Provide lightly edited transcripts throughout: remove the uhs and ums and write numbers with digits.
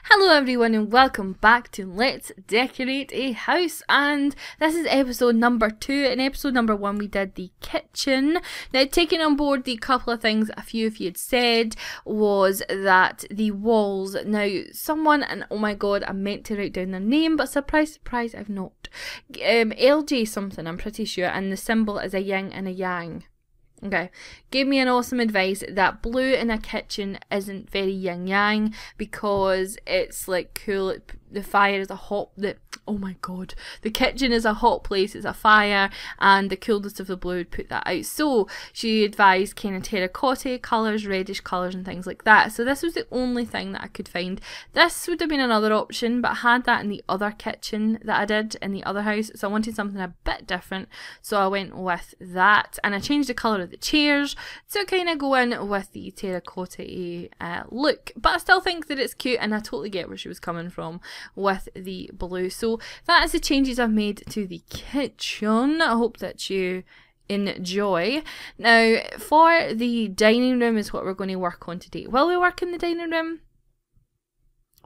Hello everyone and welcome back to Let's Decorate a House, and this is episode number 2. In episode number 1 we did the kitchen. Now, taking on board the couple of things a few of you had said was that the walls, now someone, and oh my god, I meant to write down their name but surprise surprise I've not, LJ something I'm pretty sure, and the symbol is a yin and a yang. Okay, gave me an awesome advice that blue in a kitchen isn't very yin yang because it's like cool. The fire is a hot. Oh my god, the kitchen is a hot place. It's a fire, and the coolness of the blue would put that out. So she advised kind of terracotta colours, reddish colours, and things like that. So this was the only thing that I could find. This would have been another option, but I had that in the other kitchen that I did in the other house. So I wanted something a bit different. So I went with that, and I changed the colour of the chairs to kind of go in with the terracotta look. But I still think that it's cute, and I totally get where she was coming from with the blue. So that is the changes I've made to the kitchen. I hope that you enjoy. Now, for the dining room is what we're going to work on today. Will we work in the dining room?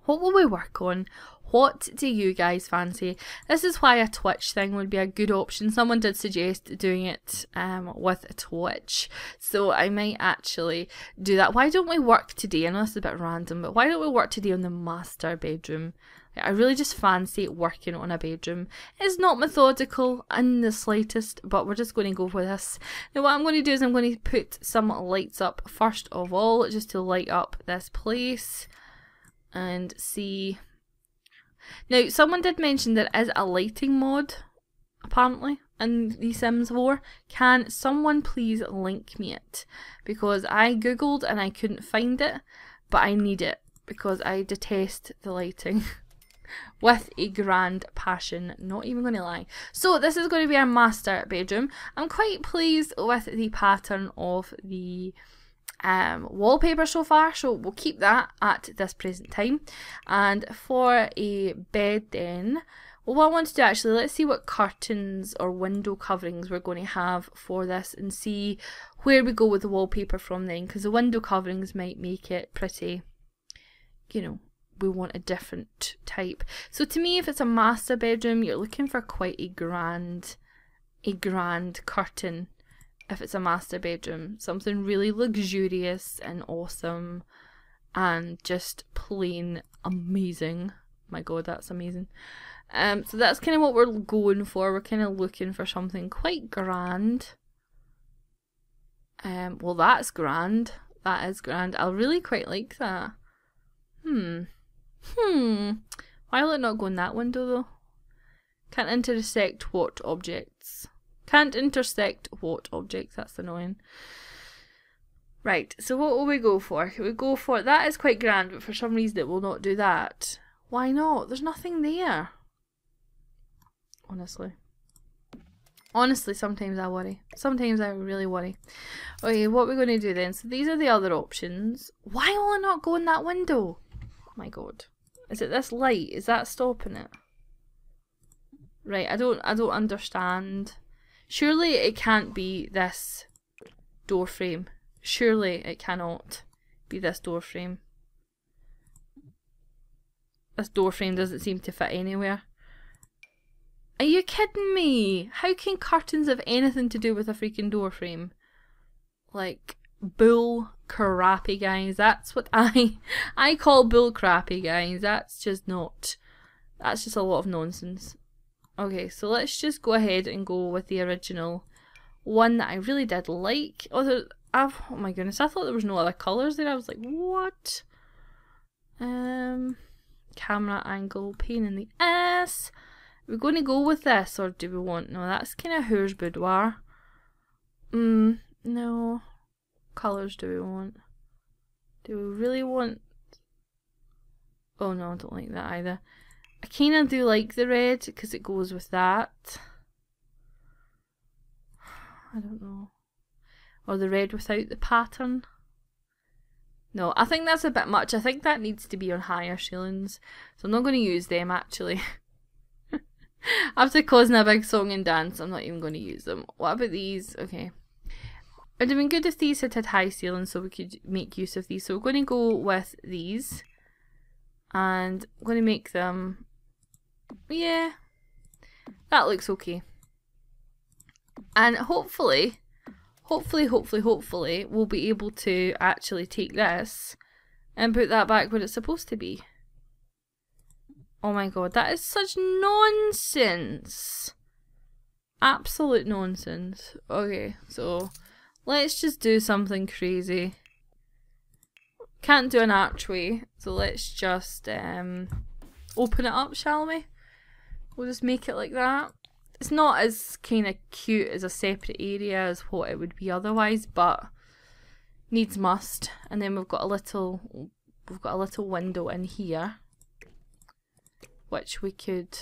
What will we work on? What do you guys fancy? This is why a Twitch thing would be a good option. Someone did suggest doing it with a Twitch, so I might actually do that. Why don't we work today? I know this is a bit random, but why don't we work today on the master bedroom? I really just fancy working on a bedroom. It's not methodical in the slightest, but we're just going to go for this. Now what I'm going to do is I'm going to put some lights up first of all, just to light up this place and see. Now, someone did mention there is a lighting mod, apparently, in the Sims 4. Can someone please link me it? Because I googled and I couldn't find it, but I need it because I detest the lighting with a grand passion, not even going to lie. So this is going to be our master bedroom. I'm quite pleased with the pattern of the wallpaper so far, so we'll keep that at this present time. And for a bed then, well, what I want to do actually, let's see what curtains or window coverings we're going to have for this and see where we go with the wallpaper from then, because the window coverings might make it pretty, you know, we want a different type. So to me, if it's a master bedroom, you're looking for quite a grand curtain. If it's a master bedroom, something really luxurious and awesome and just plain amazing. My god, that's amazing. So that's kind of what we're going for. We're kind of looking for something quite grand. Well, that's grand. That is grand. I'll really quite like that. Why will it not go in that window though? Can't intersect what objects? Can't intersect what objects? That's annoying. Right, so what will we go for? We go for, that is quite grand, but for some reason it will not do that. Why not? There's nothing there. Honestly, sometimes I worry. Sometimes I really worry. Okay, what we're going to do then? So these are the other options. Why will it not go in that window? Oh my god. Is it this light? Is that stopping it? Right, I don't understand. Surely it can't be this door frame. Surely it cannot be this door frame. This door frame doesn't seem to fit anywhere. Are you kidding me? How can curtains have anything to do with a freaking door frame? Like, bull crappy, guys. That's what I call bull crappy, guys. That's just not. That's just a lot of nonsense. Okay, so let's just go ahead and go with the original one that I really did like. Oh my goodness, I thought there was no other colours there. I was like, what? Camera angle, pain in the ass. We're going to go with this, or do we want... No, that's kind of Hoore's Boudoir. No. Colours do we want? Do we really want... Oh no, I don't like that either. I kind of do like the red because it goes with that. I don't know. Or the red without the pattern. No, I think that's a bit much. I think that needs to be on higher ceilings. So I'm not going to use them actually. After causing a big song and dance, I'm not even going to use them. What about these? Okay. It would have been good if these had high ceilings so we could make use of these. So we're going to go with these. And I'm going to make them, yeah, that looks okay. And hopefully, we'll be able to actually take this and put that back where it's supposed to be. Oh my god, that is such nonsense. Absolute nonsense. Okay, so let's just do something crazy. Can't do an archway, so let's just open it up, shall we? We'll just make it like that. It's not as kind of cute as a separate area as what it would be otherwise, but needs must. And then we've got a little window in here, which we could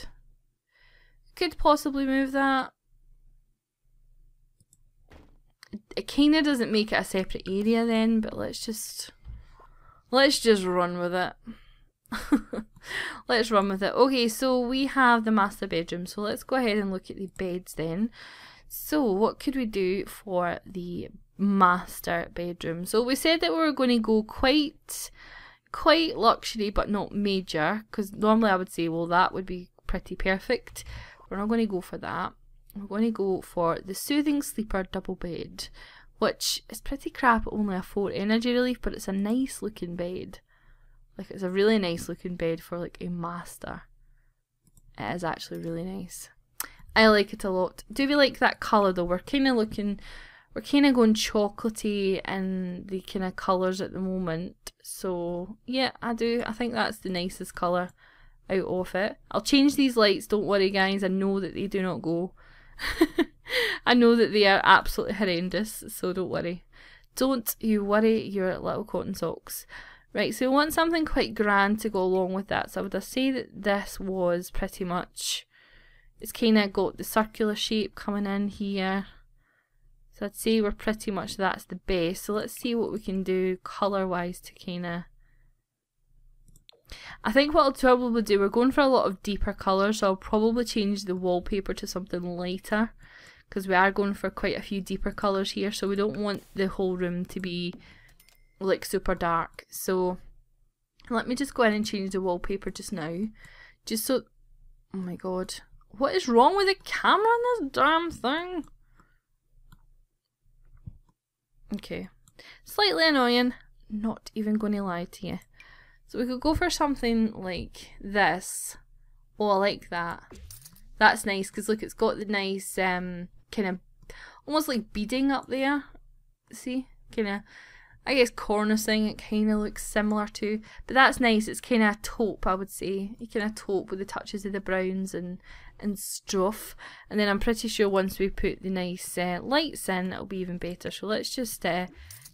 possibly move that. It kind of doesn't make it a separate area then, but let's just run with it. Let's run with it. Okay, so we have the master bedroom, so let's go ahead and look at the beds then. So what could we do for the master bedroom? So we said that we were going to go quite luxury but not major, because normally I would say, well, that would be pretty perfect. We're not going to go for that. We're going to go for the soothing sleeper double bed, which is pretty crap at only a 4 energy relief, but it's a nice looking bed. Like, it's a really nice looking bed for like a master. It is actually really nice. I like it a lot. Do we like that colour though? We're kind of going chocolatey in the kind of colours at the moment. So yeah, I do. I think that's the nicest colour out of it. I'll change these lights, don't worry guys. I know that they do not go. I know that they are absolutely horrendous, so don't worry. Don't you worry your little cotton socks. Right, so we want something quite grand to go along with that. So I would say that this was pretty much, it's kind of got the circular shape coming in here. So I'd say we're pretty much, that's the base. So let's see what we can do colour wise to kind of, I think what I'll probably do, we're going for a lot of deeper colours, so I'll probably change the wallpaper to something lighter, because we are going for quite a few deeper colours here, so we don't want the whole room to be like super dark. So let me just go in and change the wallpaper just now, just so, oh my god, what is wrong with the camera in this damn thing? Okay, slightly annoying, not even going to lie to you. So we could go for something like this. Oh, I like that. That's nice, because look, it's got the nice kind of almost like beading up there. See, kind of, I guess cornicing, it kind of looks similar to, but that's nice. It's kind of a taupe, I would say. You kind of taupe with the touches of the browns and stuff. And then I'm pretty sure once we put the nice lights in, it'll be even better. So let's just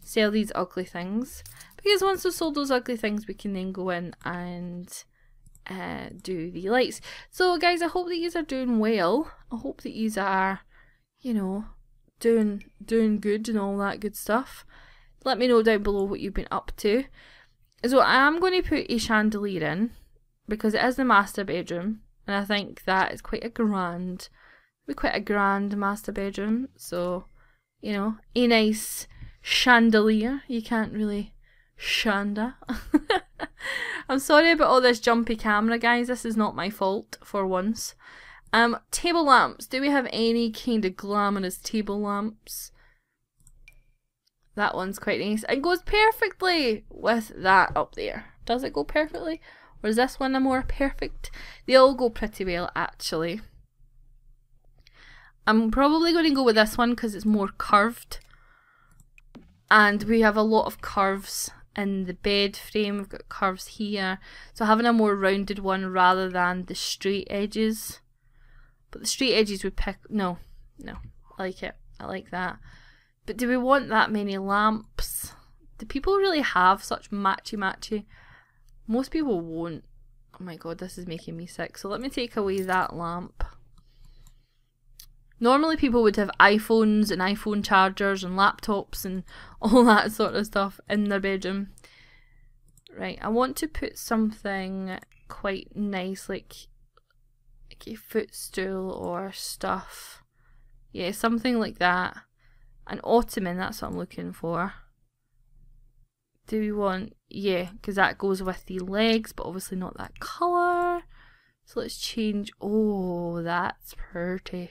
sell these ugly things, because once we've sold those ugly things, we can then go in and do the lights. So guys, I hope that you are doing well. I hope that you are, you know, doing good and all that good stuff. Let me know down below what you've been up to. So I am going to put a chandelier in, because it is the master bedroom, and I think that is quite a grand master bedroom. So, you know, a nice chandelier. You can't really shanda. I'm sorry about all this jumpy camera, guys. This is not my fault for once. Table lamps. Do we have any kind of glamorous table lamps? That one's quite nice. It goes perfectly with that up there. Does it go perfectly? Or is this one a more perfect? They all go pretty well, actually. I'm probably going to go with this one because it's more curved. And we have a lot of curves in the bed frame. We've got curves here. So having a more rounded one rather than the straight edges. But the straight edges would pick... No. I like it. I like that. But do we want that many lamps? Do people really have such matchy? Most people won't. Oh my god, this is making me sick. So let me take away that lamp. Normally people would have iPhones and iPhone chargers and laptops and all that sort of stuff in their bedroom. Right, I want to put something quite nice, like a footstool or stuff. Yeah, something like that. An ottoman, that's what I'm looking for. Do we want, yeah, because that goes with the legs, but obviously not that colour. So let's change, oh, that's pretty.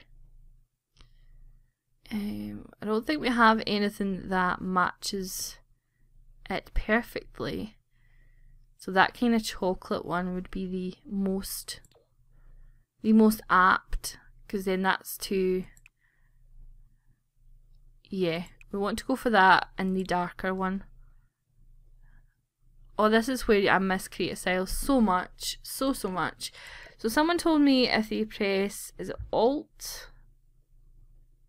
I don't think we have anything that matches it perfectly. So that kind of chocolate one would be the most apt, because then that's too, yeah, we want to go for that and the darker one. Oh, this is where I miss Creative Style so much, so much. So someone told me if you press, is it Alt?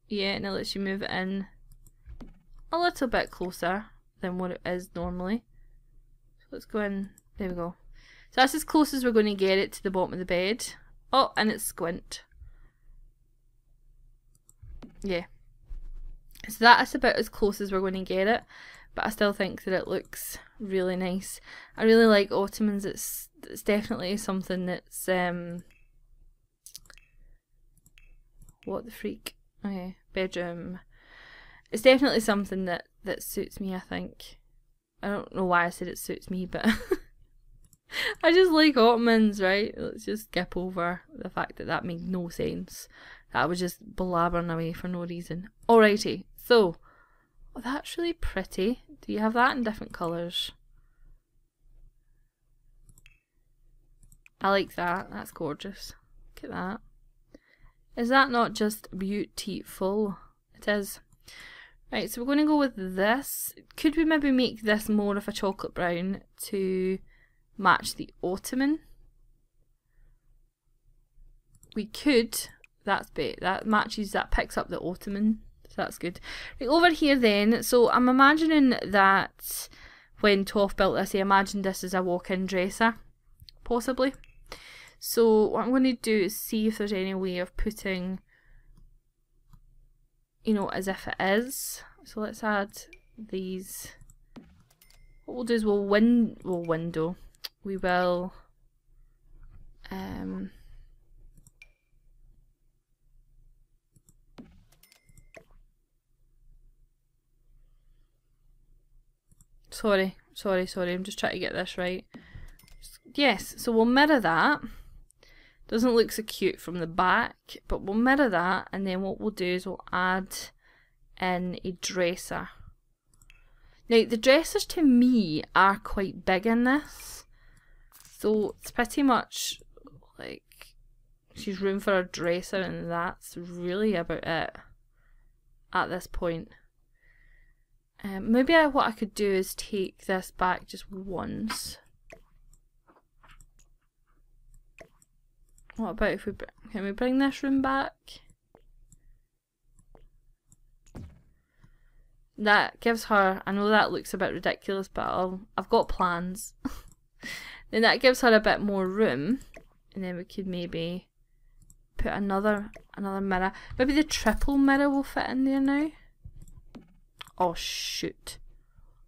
Yeah, and it lets you move it in a little bit closer than what it is normally. So let's go in, there we go. So that's as close as we're going to get it to the bottom of the bed. Oh, and it's squint. Yeah. So that's about as close as we're going to get it. But I still think that it looks really nice. I really like ottomans. It's definitely something that's what the freak? Okay, bedroom. It's definitely something that suits me, I think. I don't know why I said it suits me, but I just like ottomans, right? Let's just skip over the fact that that made no sense. That I was just blabbering away for no reason. Alrighty, so oh, that's really pretty. Do you have that in different colours? I like that. That's gorgeous. Look at that. Is that not just beautiful? It is. Right, so we're going to go with this. Could we maybe make this more of a chocolate brown to match the ottoman? We could. That's better. That matches, that picks up the ottoman. So that's good. Right, over here then, so I'm imagining that when Toff built this, he imagined this as a walk-in dresser, possibly. So what I'm going to do is see if there's any way of putting, you know, as if it is. So let's add these. What we'll do is we'll window. We will Sorry, I'm just trying to get this right. Yes, so we'll mirror that. Doesn't look so cute from the back, but we'll mirror that, and then what we'll do is we'll add in a dresser. Now, the dressers to me are quite big in this, so it's pretty much like she's room for a dresser, and that's really about it at this point. Maybe what I could do is take this back just once. What about if can we bring this room back? That gives her, I know that looks a bit ridiculous, but I've got plans. Then that gives her a bit more room, and then we could maybe put another mirror. Maybe the triple mirror will fit in there now. Oh shoot.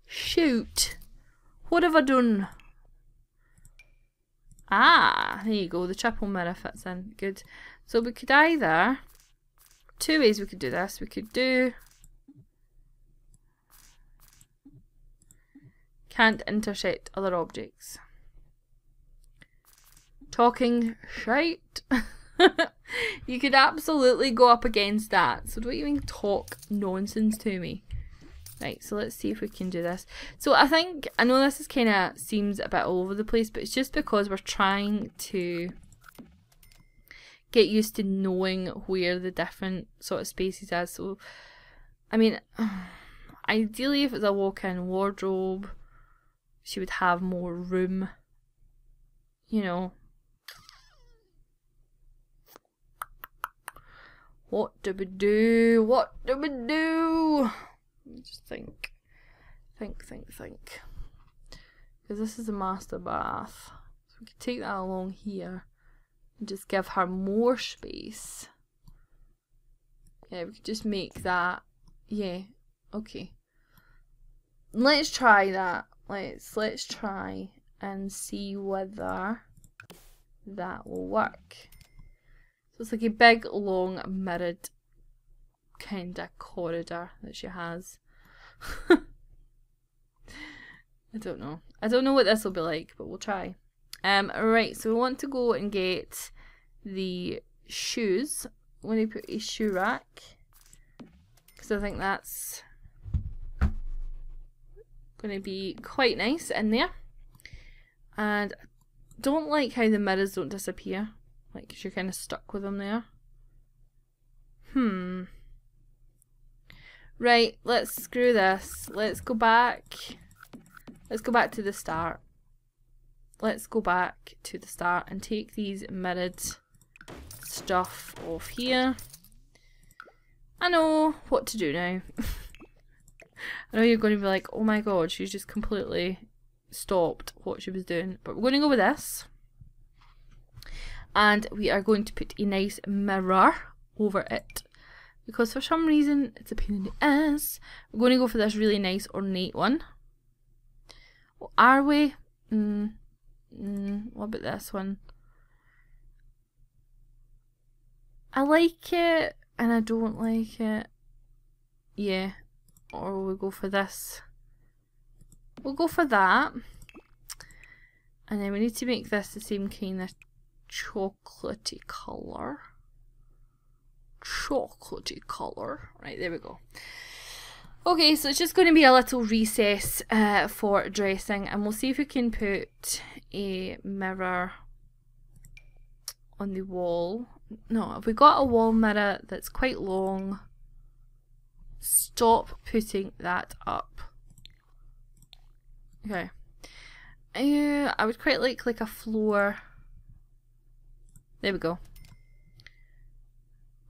Shoot! What have I done? Ah, there you go, the triple mirror fits in. Good. So we could either, two ways we could do this. We could do can't intersect other objects. Talking shite. You could absolutely go up against that. So don't even talk nonsense to me. Right, so let's see if we can do this. So I think, I know this is kind of seems a bit all over the place, but it's just because we're trying to get used to knowing where the different sort of spaces is. So, I mean, ideally if it's a walk-in wardrobe, she would have more room, you know. What do we do? What do we do? Just think. Because this is a master bath. So we could take that along here and just give her more space. Yeah, we could just make that. Yeah, okay. Let's try that. Let's try and see whether that will work. So it's like a big, long, mirrored kind of corridor that she has. I don't know. I don't know what this will be like, but we'll try. Right, so we want to go and get the shoes. I'm going to put a shoe rack, because I think that's going to be quite nice in there. And I don't like how the mirrors don't disappear, like, 'cause you're kind of stuck with them there. Right, let's screw this. Let's go back. Let's go back to the start. Let's go back to the start and take these mirrored stuff off here. I know what to do now. I know you're going to be like, oh my god, she's just completely stopped what she was doing. But we're going to go with this. And we are going to put a nice mirror over it. Because for some reason, it's a pain in the ass. We're going to go for this really nice ornate one. Oh, are we? What about this one? I like it, and I don't like it. Yeah. Or we'll go for this. We'll go for that. And then we need to make this the same kind of chocolatey colour. Chocolatey colour. Right, there we go. Okay, so it's just going to be a little recess for dressing, and we'll see if we can put a mirror on the wall. No, if we got a wall mirror that's quite long, stop putting that up. Okay. I would quite like a floor. There we go.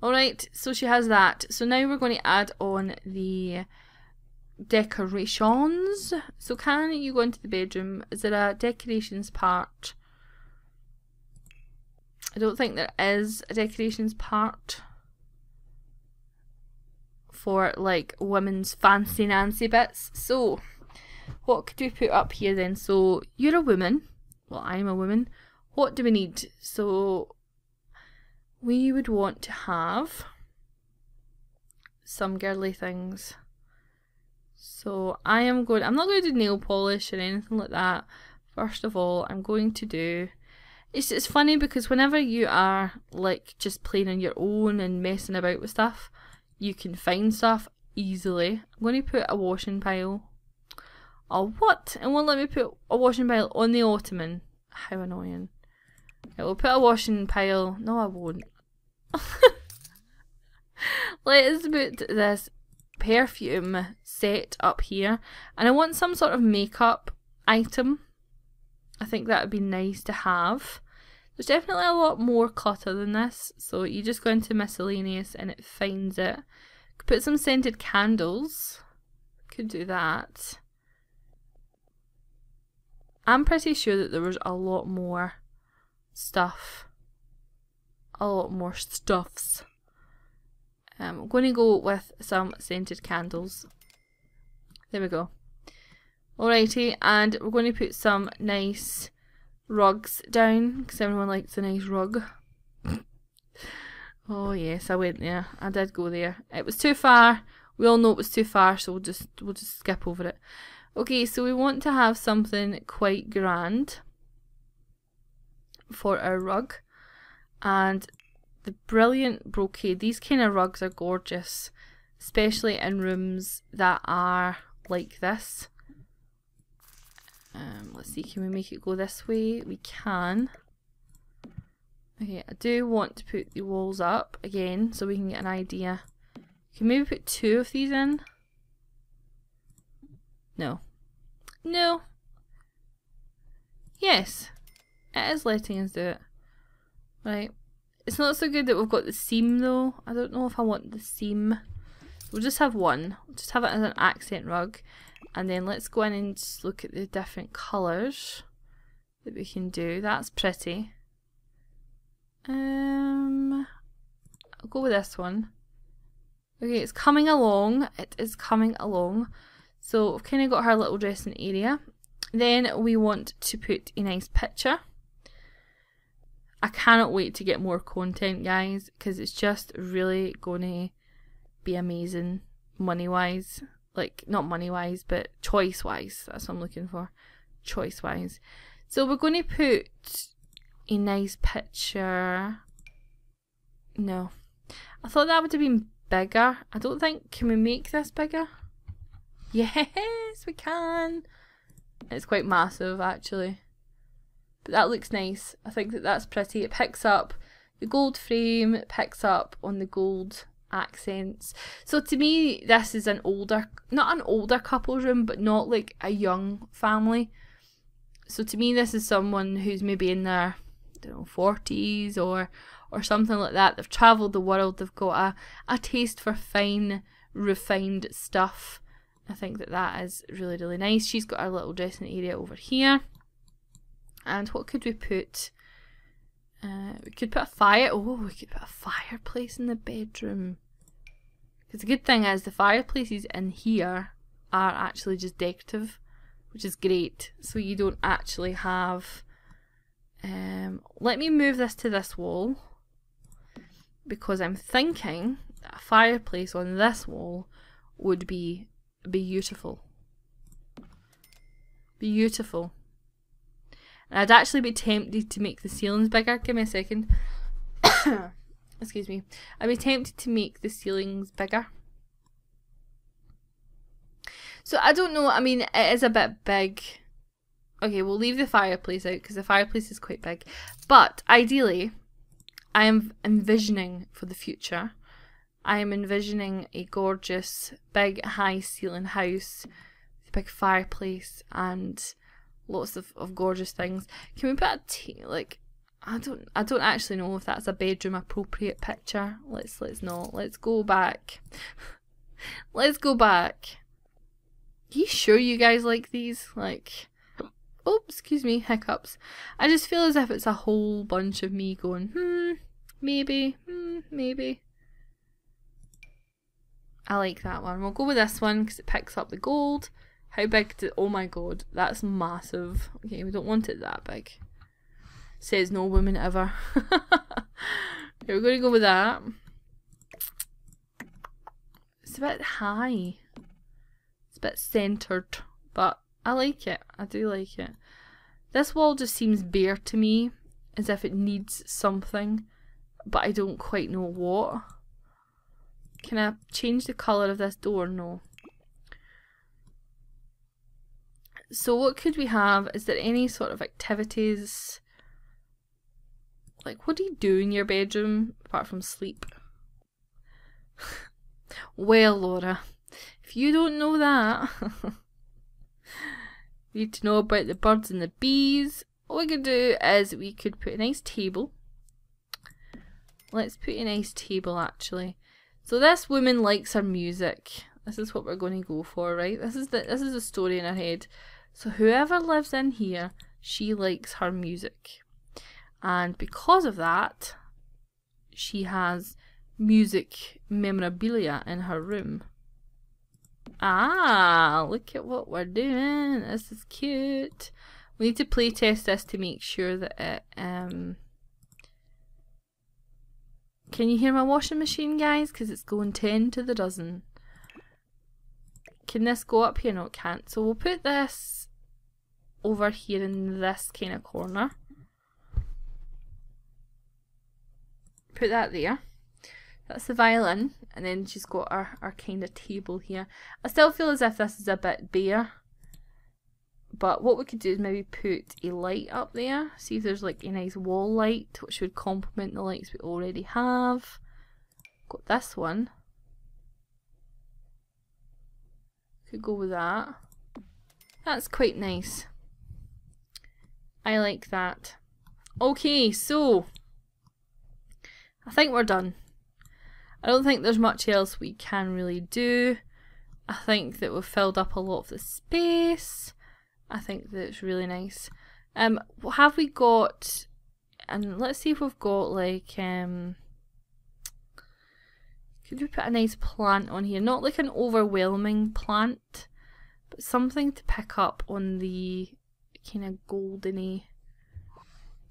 Alright, so she has that. So now we're going to add on the decorations. So can you go into the bedroom? Is there a decorations part? I don't think there is a decorations part for like women's fancy Nancy bits. So what could we put up here then? So you're a woman. Well, I'm a woman. What do we need? So we would want to have some girly things. So I'm not going to do nail polish or anything like that. First of all, I'm going to do... It's funny because whenever you are like just playing on your own and messing about with stuff, you can find stuff easily. I'm going to put a washing pile. Oh, what? It won't let me put a washing pile on the ottoman. How annoying. It will put a washing pile. No, I won't. Let's put this perfume set up here. And I want some sort of makeup item. I think that would be nice to have. There's definitely a lot more clutter than this. So you just go into miscellaneous and it finds it. Could put some scented candles. Could do that. I'm pretty sure that there was a lot more stuff. A lot more stuffs. I'm going to go with some scented candles. There we go. Alrighty, and we're going to put some nice rugs down because everyone likes a nice rug. Oh yes, I went there. I did go there. It was too far. We all know it was too far, so we'll just skip over it. Okay, so we want to have something quite grand for our rug. And the brilliant brocade. These kind of rugs are gorgeous, especially in rooms that are like this. Let's see, can we make it go this way? We can. Okay, I do want to put the walls up again so we can get an idea. Can maybe put 2 of these in? No. No. Yes. It is letting us do it. Right. It's not so good that we've got the seam though. I don't know if I want the seam. We'll just have one. We'll just have it as an accent rug. And then let's go in and just look at the different colours that we can do. That's pretty. I'll go with this one. Okay, it's coming along. It is coming along. So we've kind of got her little dressing area. Then we want to put a nice picture. I cannot wait to get more content, guys, because it's just really going to be amazing money-wise. like not money wise, but choice wise. That's what I'm looking for, choice wise. So we're going to put a nice picture. No, I thought that would have been bigger. I don't think, can we make this bigger? Yes, we can. It's quite massive actually, but that looks nice. I think that that's pretty. It picks up the gold frame, it picks up on the gold accents. So to me, this is an older, not an older couple's room, but not like a young family. So to me, this is someone who's maybe in their, I don't know, 40s or something like that. They've travelled the world. They've got a taste for fine, refined stuff. I think that that is really, really nice. She's got our little dressing area over here. And what could we put? We could put a fire. Oh, we could put a fireplace in the bedroom. Because the good thing is the fireplaces in here are actually just decorative, which is great. So you don't actually have... let me move this to this wall, because I'm thinking that a fireplace on this wall would be beautiful. Beautiful. And I'd actually be tempted to make the ceilings bigger. Give me a second. Excuse me. I'd be tempted to make the ceilings bigger. So I don't know. I mean, it is a bit big. Okay, we'll leave the fireplace out because the fireplace is quite big. But ideally, I am envisioning for the future, I am envisioning a gorgeous, big, high ceiling house with a big fireplace and lots of gorgeous things. Can we put a like, I don't actually know if that's a bedroom appropriate picture. Let's not. Let's go back. Let's go back. Are you sure you guys like these? Like, oh, excuse me, hiccups. I just feel as if it's a whole bunch of me going, maybe, maybe. I like that one. We'll go with this one because it picks up the gold. How big oh my god, that's massive. Okay, we don't want it that big. Says no woman ever. Okay, we're going to go with that. It's a bit high. It's a bit centred, but I like it. I do like it. This wall just seems bare to me, as if it needs something, but I don't quite know what. Can I change the colour of this door? No. So what could we have? Is there any sort of activities? Like, what do you do in your bedroom apart from sleep? Well, Laura, if you don't know that, you need to know about the birds and the bees. What we could do is we could put a nice table. Let's put a nice table actually. So this woman likes her music. This is what we're going to go for, right? This is the story in her head. So whoever lives in here, she likes her music. And because of that, she has music memorabilia in her room. Ah, look at what we're doing. This is cute. We need to play test this to make sure that it Can you hear my washing machine, guys? Because it's going 10 to the dozen. Can this go up here? No, it can't. So we'll put this over here in this kind of corner. Put that there. That's the violin. And then she's got our kind of table here. I still feel as if this is a bit bare. But what we could do is maybe put a light up there. See if there's like a nice wall light, which would complement the lights we already have. Got this one. Could go with that. That's quite nice. I like that. Okay, so I think we're done. I don't think there's much else we can really do. I think that we've filled up a lot of the space. I think that it's really nice. Have we got, and let's see if we've got like, could we put a nice plant on here? Not like an overwhelming plant, but something to pick up on the kind of goldeny,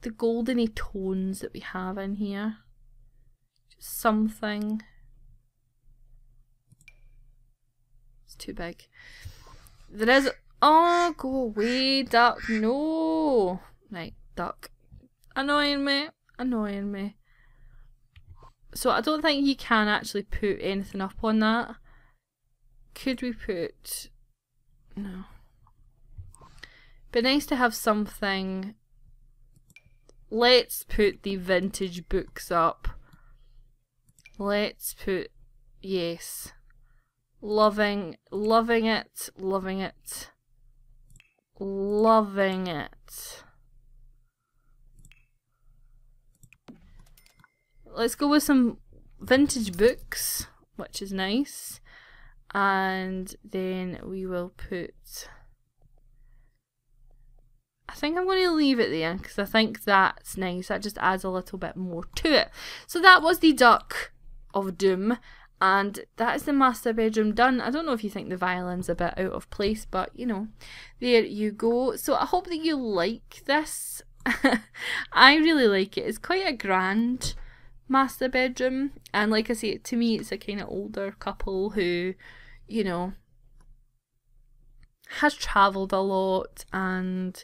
the goldeny tones that we have in here. Just something It's too big. There is... Oh, go away, duck. No. Right, duck. Annoying me. Annoying me. So I don't think you can actually put anything up on that. Could we put... No. Be nice to have something... Let's put the vintage books up. Let's put... Yes. Loving it, loving it, loving it. Let's go with some vintage books, which is nice. And then we will put... I think I'm going to leave it there because I think that's nice. That just adds a little bit more to it. So that was the Duck of Doom. And that is the master bedroom done. I don't know if you think the violin's a bit out of place, but you know, there you go. So I hope that you like this. I really like it. It's quite a grand master bedroom. And like I say, to me, it's a kind of older couple who, you know, has travelled a lot and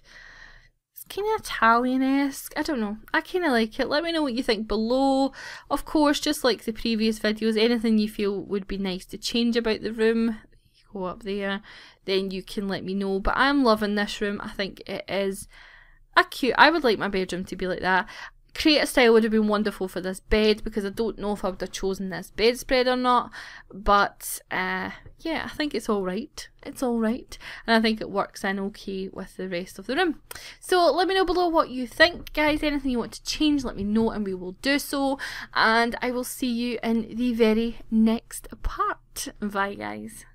it's kind of Italian-esque. I don't know. I kind of like it. Let me know what you think below. Of course, just like the previous videos, anything you feel would be nice to change about the room, you go up there, then you can let me know. But I'm loving this room. I think it is a cute... I would like my bedroom to be like that. Create a Style would have been wonderful for this bed because I don't know if I would have chosen this bedspread or not, but yeah, I think it's alright. It's alright, and I think it works in okay with the rest of the room. So let me know below what you think, guys. Anything you want to change, let me know and we will do so, and I will see you in the very next part. Bye, guys.